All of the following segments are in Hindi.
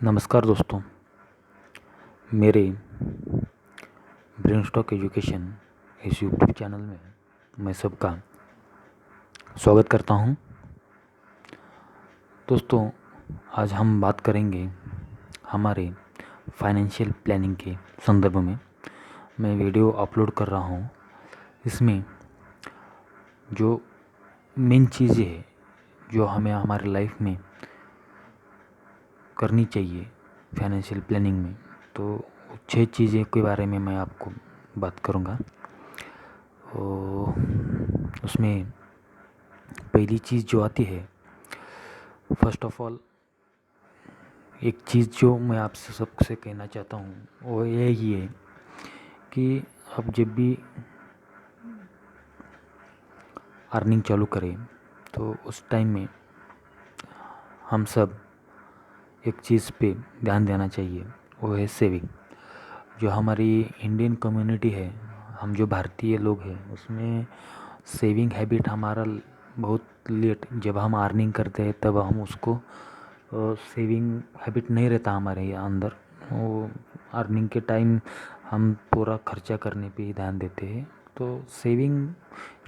नमस्कार दोस्तों, मेरे ब्रेनस्टॉक एजुकेशन इस यूट्यूब चैनल में मैं सबका स्वागत करता हूं। दोस्तों, आज हम बात करेंगे हमारे फाइनेंशियल प्लानिंग के संदर्भ में। मैं वीडियो अपलोड कर रहा हूं। इसमें जो मेन चीज़ें हैं जो हमें हमारे लाइफ में करनी चाहिए फाइनेंशियल प्लानिंग में, तो 6 चीज़ें के बारे में मैं आपको बात करूँगा। उसमें पहली चीज़ जो आती है, फर्स्ट ऑफ ऑल एक चीज़ जो मैं आपसे सबसे कहना चाहता हूँ वो यही है कि आप जब भी अर्निंग चालू करें तो उस टाइम में हम सब एक चीज़ पे ध्यान देना चाहिए, वो है सेविंग। जो हमारी इंडियन कम्युनिटी है, हम जो भारतीय लोग हैं, उसमें सेविंग हैबिट हमारा बहुत लेट, जब हम अर्निंग करते हैं तब हम उसको सेविंग हैबिट नहीं रहता हमारे अंदर। वो अर्निंग के टाइम हम पूरा खर्चा करने पे ही ध्यान देते हैं। तो सेविंग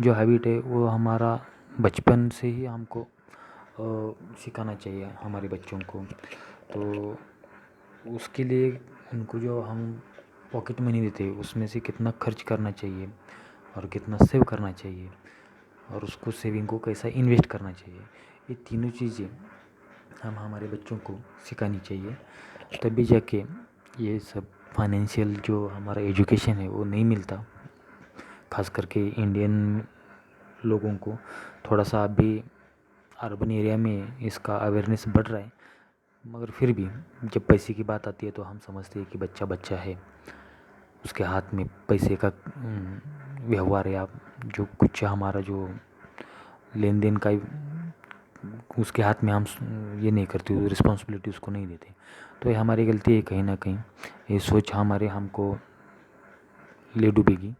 जो हैबिट है वो हमारा बचपन से ही हमको सिखाना चाहिए हमारे बच्चों को। तो उसके लिए उनको जो हम पॉकेट मनी देते हैं उसमें से कितना खर्च करना चाहिए और कितना सेव करना चाहिए और उसको सेविंग को कैसा इन्वेस्ट करना चाहिए, ये तीनों चीज़ें हम हमारे बच्चों को सिखानी चाहिए। तभी जाके ये सब फाइनेंशियल जो हमारा एजुकेशन है वो नहीं मिलता। खास करके इंडियन लोगों को थोड़ा सा अभी अर्बन एरिया में इसका अवेयरनेस बढ़ रहा है, मगर फिर भी जब पैसे की बात आती है तो हम समझते हैं कि बच्चा बच्चा है, उसके हाथ में पैसे का व्यवहार या जो कुछ हमारा जो लेन देन का उसके हाथ में हम ये नहीं करते, रिस्पॉन्सिबिलिटी उसको नहीं देते। तो ये हमारी गलती है कहीं ना कहीं। ये सोच हमारे हमको ले डूबेगी,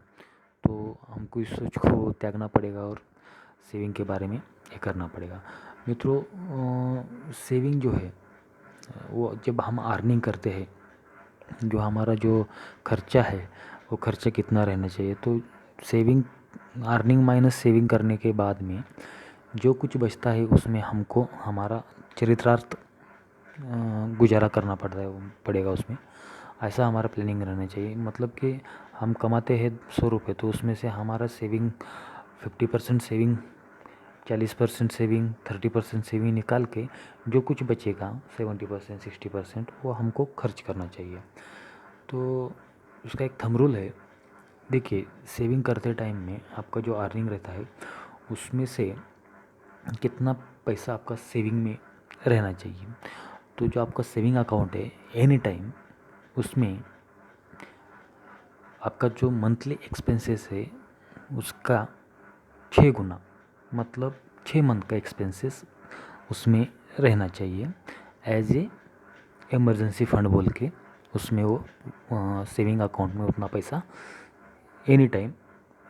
तो हमको इस सोच को त्यागना पड़ेगा और सेविंग के बारे में ये करना पड़ेगा। मित्रों, सेविंग जो है वो जब हम अर्निंग करते हैं, जो हमारा जो खर्चा है वो खर्चा कितना रहना चाहिए, तो सेविंग अर्निंग माइनस सेविंग करने के बाद में जो कुछ बचता है उसमें हमको हमारा चरितार्थ गुजारा करना पड़ेगा उसमें। ऐसा हमारा प्लानिंग रहना चाहिए। मतलब कि हम कमाते हैं 100 रुपये, तो उसमें से हमारा सेविंग 50% सेविंग, 40% सेविंग, 30% सेविंग निकाल के जो कुछ बचेगा 70% 60% वो हमको खर्च करना चाहिए। तो उसका एक थंब रूल है। देखिए, सेविंग करते टाइम में आपका जो अर्निंग रहता है उसमें से कितना पैसा आपका सेविंग में रहना चाहिए। तो जो आपका सेविंग अकाउंट है एनी टाइम, उसमें आपका जो मंथली एक्सपेंसेस है उसका 6 गुना, मतलब 6 मंथ का एक्सपेंसेस उसमें रहना चाहिए एज ए इमरजेंसी फंड बोल के। उसमें वो सेविंग अकाउंट में उतना पैसा any time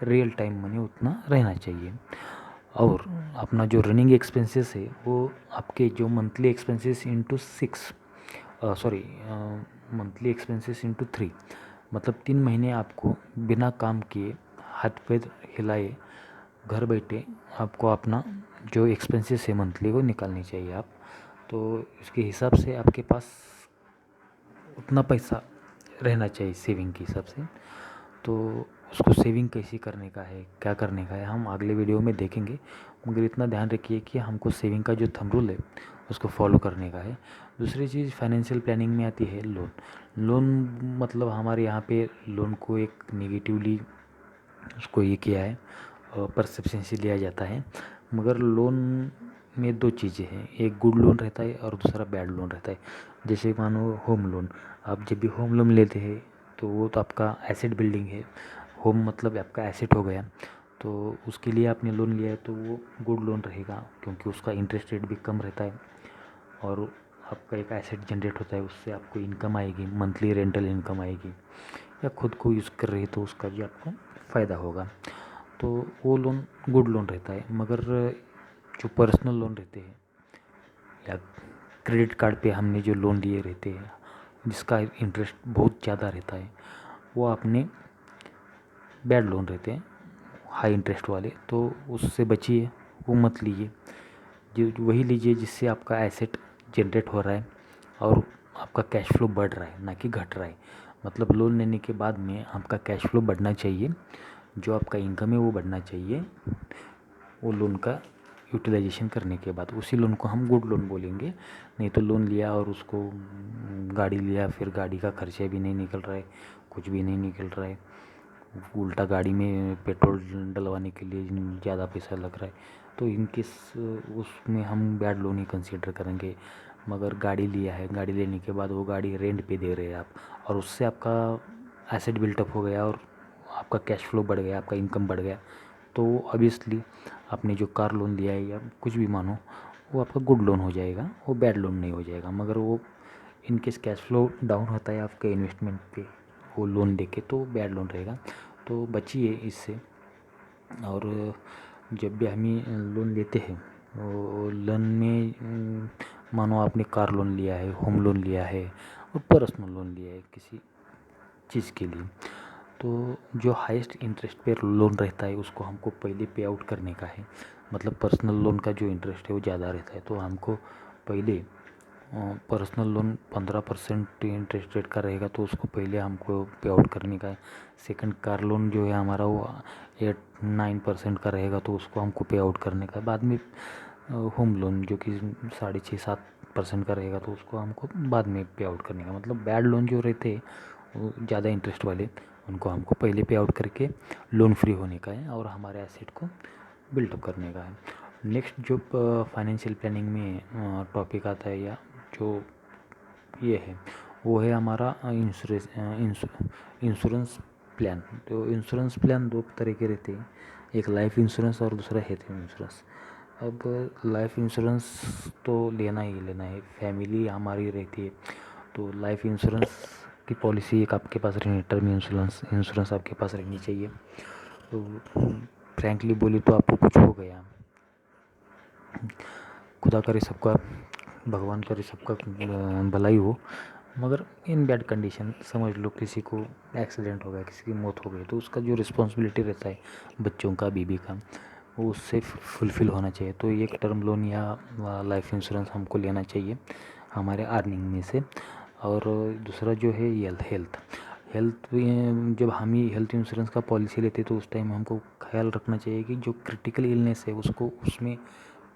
real time money उतना रहना चाहिए। और अपना जो रनिंग एक्सपेंसेस है वो आपके जो monthly expenses into 6, monthly expenses into 3, मतलब 3 महीने आपको बिना काम किए हाथ पैर हिलाए घर बैठे आपको अपना जो एक्सपेंसेस है मंथली वो निकालनी चाहिए आप। तो इसके हिसाब से आपके पास उतना पैसा रहना चाहिए सेविंग के हिसाब से। तो उसको सेविंग कैसे करने का है, क्या करने का है, हम अगले वीडियो में देखेंगे। मगर इतना ध्यान रखिए कि हमको सेविंग का जो थंब रूल है उसको फॉलो करने का है। दूसरी चीज़ फाइनेंशियल प्लानिंग में आती है लोन। लोन मतलब हमारे यहाँ पे लोन को एक नेगेटिवली उसको ये किया है, परसेप्शन से लिया जाता है। मगर लोन में 2 चीज़ें हैं, एक गुड लोन रहता है और दूसरा बैड लोन रहता है। जैसे मानो होम लोन, आप जब भी होम लोन लेते हैं तो वो तो आपका एसेट बिल्डिंग है। होम मतलब आपका एसेट हो गया, तो उसके लिए आपने लोन लिया है तो वो गुड लोन रहेगा, क्योंकि उसका इंटरेस्ट रेट भी कम रहता है और आपका एक एसेट जनरेट होता है, उससे आपको इनकम आएगी, मंथली रेंटल इनकम आएगी, या खुद को यूज़ कर रहे तो उसका भी आपको फ़ायदा होगा। तो वो लोन गुड लोन रहता है। मगर जो पर्सनल लोन रहते हैं या क्रेडिट कार्ड पे हमने जो लोन लिए रहते हैं जिसका इंटरेस्ट बहुत ज़्यादा रहता है, वो अपने बैड लोन रहते हैं, हाई इंटरेस्ट वाले, तो उससे बचिए, वो मत लीजिए। जो वही लीजिए जिससे आपका एसेट जनरेट हो रहा है और आपका कैश फ्लो बढ़ रहा है, ना कि घट रहा है। मतलब लोन लेने के बाद में आपका कैश फ्लो बढ़ना चाहिए, जो आपका इनकम है वो बढ़ना चाहिए वो लोन का यूटिलाइजेशन करने के बाद। उसी लोन को हम गुड लोन बोलेंगे। नहीं तो लोन लिया और उसको गाड़ी लिया, फिर गाड़ी का खर्चा भी नहीं निकल रहा है, कुछ भी नहीं निकल रहा है, उल्टा गाड़ी में पेट्रोल डलवाने के लिए ज़्यादा पैसा लग रहा है, तो इनकेस उसमें हम बैड लोन ही कंसीडर करेंगे। मगर गाड़ी लिया है, गाड़ी लेने के बाद वो गाड़ी रेंट पे दे रहे हैं आप, और उससे आपका एसेट बिल्टअप हो गया और आपका कैश फ्लो बढ़ गया, आपका इनकम बढ़ गया, तो ऑब्वियसली आपने जो कार लोन लिया है या कुछ भी मानो, वो आपका गुड लोन हो जाएगा, वो बैड लोन नहीं हो जाएगा। मगर वो इनकेस कैश फ्लो डाउन होता है आपके इन्वेस्टमेंट पे वो लोन लेके, तो बैड लोन रहेगा। तो बचिए इससे। और जब भी हम लोन लेते हैं, वो लोन में मानो आपने कार लोन लिया है, होम लोन लिया है और पर्सनल लोन लिया है किसी चीज़ के लिए, तो जो हाईएस्ट इंटरेस्ट पे लोन रहता है उसको हमको पहले पे आउट करने का है। मतलब पर्सनल लोन का जो इंटरेस्ट है वो ज़्यादा रहता है, तो हमको पहले पर्सनल लोन 15% इंटरेस्ट रेट का रहेगा, तो उसको पहले हमको पे आउट करने का है। सेकंड कार लोन जो है हमारा वो 8-9% का रहेगा, तो उसको हमको पे आउट करने का है। बाद में होम लोन जो कि 6.5-7% का रहेगा, तो उसको हमको बाद में पे आउट करने का। मतलब बैड लोन जो रहते हैं वो ज़्यादा इंटरेस्ट वाले, उनको हमको पहले पे आउट करके लोन फ्री होने का है और हमारे एसेट को बिल्टअप करने का है। नेक्स्ट जो फाइनेंशियल प्लानिंग में टॉपिक आता है या जो ये है, वो है हमारा इंश्योरेंस प्लान। तो इंश्योरेंस प्लान दो तरह के रहते हैं, एक लाइफ इंश्योरेंस और दूसरा हेल्थ इंश्योरेंस। अब लाइफ इंश्योरेंस तो लेना ही लेना है, फैमिली हमारी रहती है, तो लाइफ इंश्योरेंस की पॉलिसी एक आपके पास रहनी, टर्म इंश्योरेंस आपके पास रहनी चाहिए। तो फ्रैंकली बोली तो आपको कुछ हो गया, खुदा करे सबका, भगवान करे सबका भलाई हो, मगर इन बैड कंडीशन समझ लो किसी को एक्सीडेंट हो गया, किसी की मौत हो गई, तो उसका जो रिस्पॉन्सिबिलिटी रहता है बच्चों का, बीबी का, वो उससे फुलफ़िल होना चाहिए। तो एक टर्म लोन या लाइफ इंश्योरेंस हमको लेना चाहिए हमारे अर्निंग में से। और दूसरा जो है हेल्थ हेल्थ जब हम ही हेल्थ इंश्योरेंस का पॉलिसी लेते तो उस टाइम हमको ख्याल रखना चाहिए कि जो क्रिटिकल इलनेस है उसको उसमें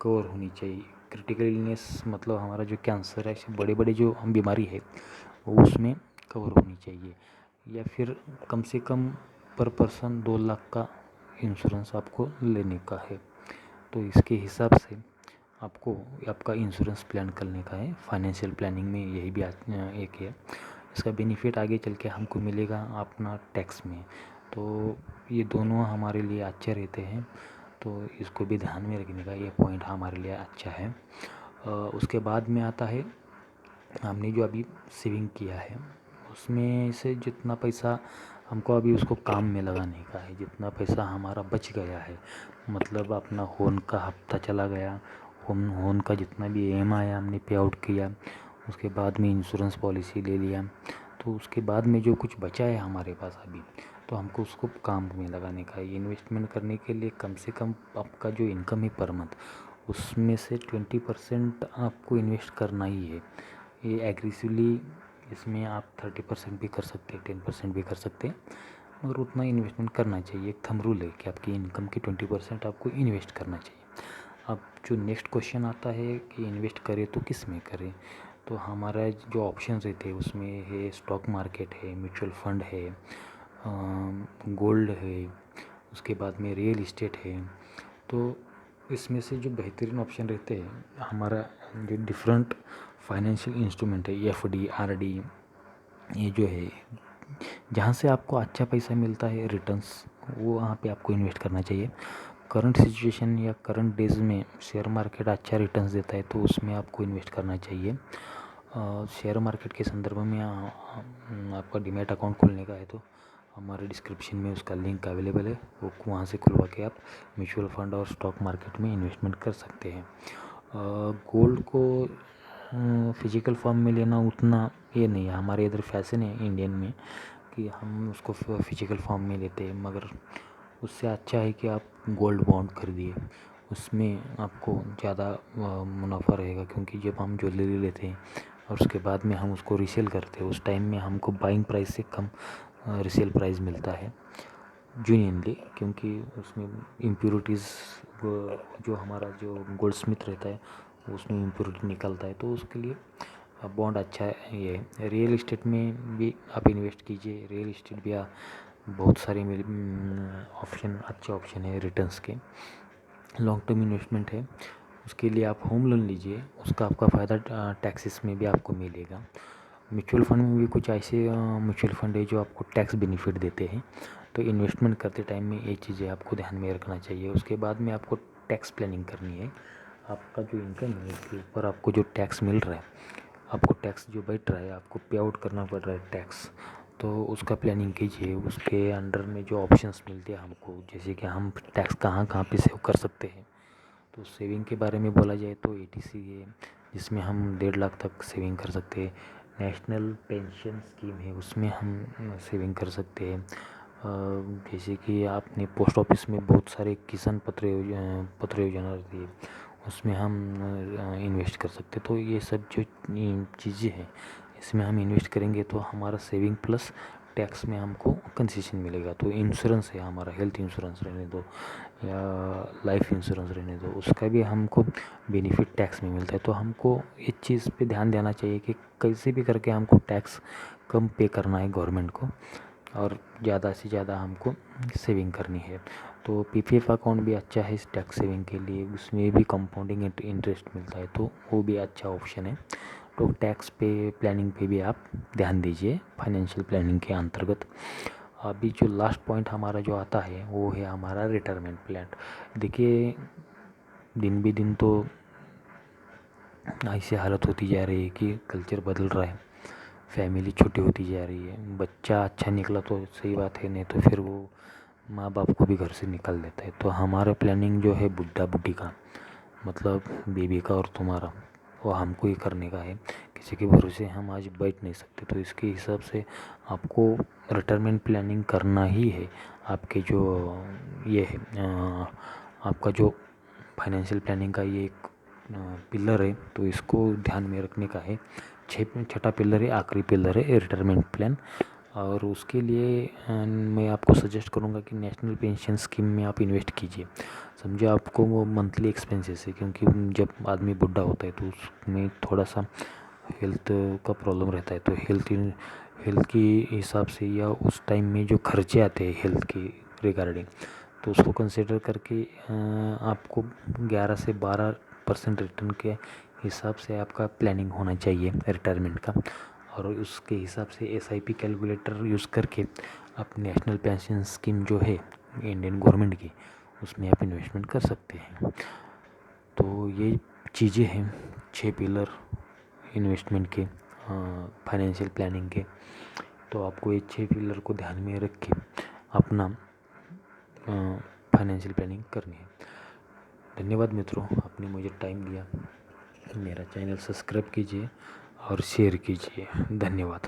कवर होनी चाहिए। क्रिटिकल इलनेस मतलब हमारा जो कैंसर है, ऐसे बड़े बड़े जो हम बीमारी है वो उसमें कवर होनी चाहिए, या फिर कम से कम पर पर्सन 2 लाख का इंश्योरेंस आपको लेने का है। तो इसके हिसाब से आपको आपका इंश्योरेंस प्लान करने का है। फाइनेंशियल प्लानिंग में यही भी एक है। इसका बेनिफिट आगे चल के हमको मिलेगा अपना टैक्स में, तो ये दोनों हमारे लिए अच्छे रहते हैं, तो इसको भी ध्यान में रखने का ये पॉइंट हमारे लिए अच्छा है। उसके बाद में आता है हमने जो अभी सेविंग किया है उसमें से जितना पैसा हमको अभी उसको काम में लगाने का है, जितना पैसा हमारा बच गया है, मतलब अपना होम का हफ्ता चला गया, होम का जितना भी EMI हमने पे आउट किया, उसके बाद में इंश्योरेंस पॉलिसी ले लिया, तो उसके बाद में जो कुछ बचा है हमारे पास अभी, तो हमको उसको काम में लगाने का है। इन्वेस्टमेंट करने के लिए कम से कम आपका जो इनकम है पर मंथ, उसमें से 20% आपको इन्वेस्ट करना ही है। ये एग्रेसिवली इसमें आप 30% भी कर सकते हैं, 10% भी कर सकते हैं, मगर उतना इन्वेस्टमेंट करना चाहिए। एक थंब रूल है कि आपकी इनकम की 20% आपको इन्वेस्ट करना चाहिए। अब जो नेक्स्ट क्वेश्चन आता है कि इन्वेस्ट करें तो किस में करें, तो हमारा जो ऑप्शन रहते हैं उसमें है स्टॉक मार्केट है, म्यूचुअल फंड है, गोल्ड है, उसके बाद में रियल इस्टेट है। तो इसमें से जो बेहतरीन ऑप्शन रहते हैं हमारा जो डिफरेंट फाइनेंशियल इंस्ट्रूमेंट है, FD RD, ये जो है जहाँ से आपको अच्छा पैसा मिलता है रिटर्न्स, वो वहाँ पे आपको इन्वेस्ट करना चाहिए। करंट सिचुएशन या करंट डेज में शेयर मार्केट अच्छा रिटर्न्स देता है, तो उसमें आपको इन्वेस्ट करना चाहिए। शेयर मार्केट के संदर्भ में आपका डीमैट अकाउंट खोलने का है तो हमारे डिस्क्रिप्शन में उसका लिंक अवेलेबल है, वो वहाँ से खुलवा के आप म्यूचुअल फंड और स्टॉक मार्केट में इन्वेस्टमेंट कर सकते हैं। गोल्ड को फिजिकल फॉर्म में लेना उतना ये नहीं है। हमारे इधर फैशन है इंडियन में कि हम उसको फिजिकल फॉर्म में लेते हैं, मगर उससे अच्छा है कि आप गोल्ड बॉन्ड खरीदिए। उसमें आपको ज़्यादा मुनाफा रहेगा, क्योंकि जब हम ज्वेलरी लेते हैं और उसके बाद में हम उसको रीसेल करते हैं, उस टाइम में हमको बाइंग प्राइस से कम रीसेल प्राइस मिलता है जेन्युइनली, क्योंकि उसमें इम्प्योरिटीज़ जो हमारा जो गोल्ड स्मिथ रहता है उसमें इम्प्योरिटी निकलता है, तो उसके लिए बॉन्ड अच्छा है। ये रियल इस्टेट में भी आप इन्वेस्ट कीजिए। रियल इस्टेट भी बहुत सारे ऑप्शन, अच्छे ऑप्शन है रिटर्न्स के, लॉन्ग टर्म इन्वेस्टमेंट है। उसके लिए आप होम लोन लीजिए, उसका आपका फ़ायदा टैक्सेस में भी आपको मिलेगा। म्यूचुअल फंड में भी कुछ ऐसे म्यूचुअल फंड है जो आपको टैक्स बेनिफिट देते हैं, तो इन्वेस्टमेंट करते टाइम में ये चीज़ें आपको ध्यान में रखना चाहिए। उसके बाद में आपको टैक्स प्लानिंग करनी है। आपका जो इनकम है उसके ऊपर आपको जो टैक्स मिल रहा है, आपको टैक्स जो बैठ रहा है, आपको पे आउट करना पड़ रहा है टैक्स, तो उसका प्लानिंग कीजिए। उसके अंडर में जो ऑप्शंस मिलते हैं हमको, जैसे कि हम टैक्स कहाँ कहाँ पे सेव कर सकते हैं, तो सेविंग के बारे में बोला जाए तो ETC है, जिसमें हम 1.5 लाख तक सेविंग कर सकते हैं। नेशनल पेंशन स्कीम है, उसमें हम सेविंग कर सकते हैं। जैसे कि आपने पोस्ट ऑफिस में बहुत सारे किसान पत्र योजना रहती है, उसमें हम इन्वेस्ट कर सकते हैं। तो ये सब जो चीज़ें हैं, इसमें हम इन्वेस्ट करेंगे तो हमारा सेविंग प्लस टैक्स में हमको कंसेशन मिलेगा। तो इंश्योरेंस है हमारा, हेल्थ इंश्योरेंस रहने दो या लाइफ इंश्योरेंस रहने दो, उसका भी हमको बेनिफिट टैक्स में मिलता है। तो हमको इस चीज़ पे ध्यान देना चाहिए कि कैसे भी करके हमको टैक्स कम पे करना है गवर्नमेंट को, और ज़्यादा से ज़्यादा हमको सेविंग करनी है। तो PPF अकाउंट भी अच्छा है इस टैक्स सेविंग के लिए, उसमें भी कंपाउंडिंग इंटरेस्ट मिलता है, तो वो भी अच्छा ऑप्शन है। तो टैक्स पे प्लानिंग पे भी आप ध्यान दीजिए फाइनेंशियल प्लानिंग के अंतर्गत। अभी जो लास्ट पॉइंट हमारा जो आता है वो है हमारा रिटायरमेंट प्लान। देखिए, दिन भी दिन तो ऐसी हालत होती जा रही है कि कल्चर बदल रहा है, फैमिली छोटी होती जा रही है। बच्चा अच्छा निकला तो सही बात है, नहीं तो फिर वो माँ बाप को भी घर से निकाल देता है। तो हमारा प्लानिंग जो है बुड्ढा बुड्ढी का, मतलब बेबी का और तुम्हारा, वो हमको ही करने का है। किसी के भरोसे हम आज बैठ नहीं सकते, तो इसके हिसाब से आपको रिटायरमेंट प्लानिंग करना ही है। आपके जो ये है आपका जो फाइनेंशियल प्लानिंग का ये एक पिलर है, तो इसको ध्यान में रखने का है। छठा पिलर है, आखिरी पिलर है रिटायरमेंट प्लान। और उसके लिए मैं आपको सजेस्ट करूँगा कि नेशनल पेंशन स्कीम में आप इन्वेस्ट कीजिए। समझो आपको वो मंथली एक्सपेंसेस है, क्योंकि जब आदमी बुढ़ा होता है तो उसमें थोड़ा सा हेल्थ का प्रॉब्लम रहता है, तो हेल्थ के हिसाब से या उस टाइम में जो खर्चे आते हैं हेल्थ के रिगार्डिंग, तो उसको कंसिडर करके आपको 11 से 12% रिटर्न के हिसाब से आपका प्लानिंग होना चाहिए रिटायरमेंट का। और उसके हिसाब से SIP कैलकुलेटर यूज़ करके आप नेशनल पेंशन स्कीम जो है इंडियन गवर्नमेंट की, उसमें आप इन्वेस्टमेंट कर सकते हैं। तो ये चीज़ें हैं 6 पिलर इन्वेस्टमेंट के, फाइनेंशियल प्लानिंग के। तो आपको ये 6 पिलर को ध्यान में रख के अपना फाइनेंशियल प्लानिंग करनी है। धन्यवाद मित्रों, आपने मुझे टाइम दिया। मेरा चैनल सब्सक्राइब कीजिए और शेयर कीजिए। धन्यवाद।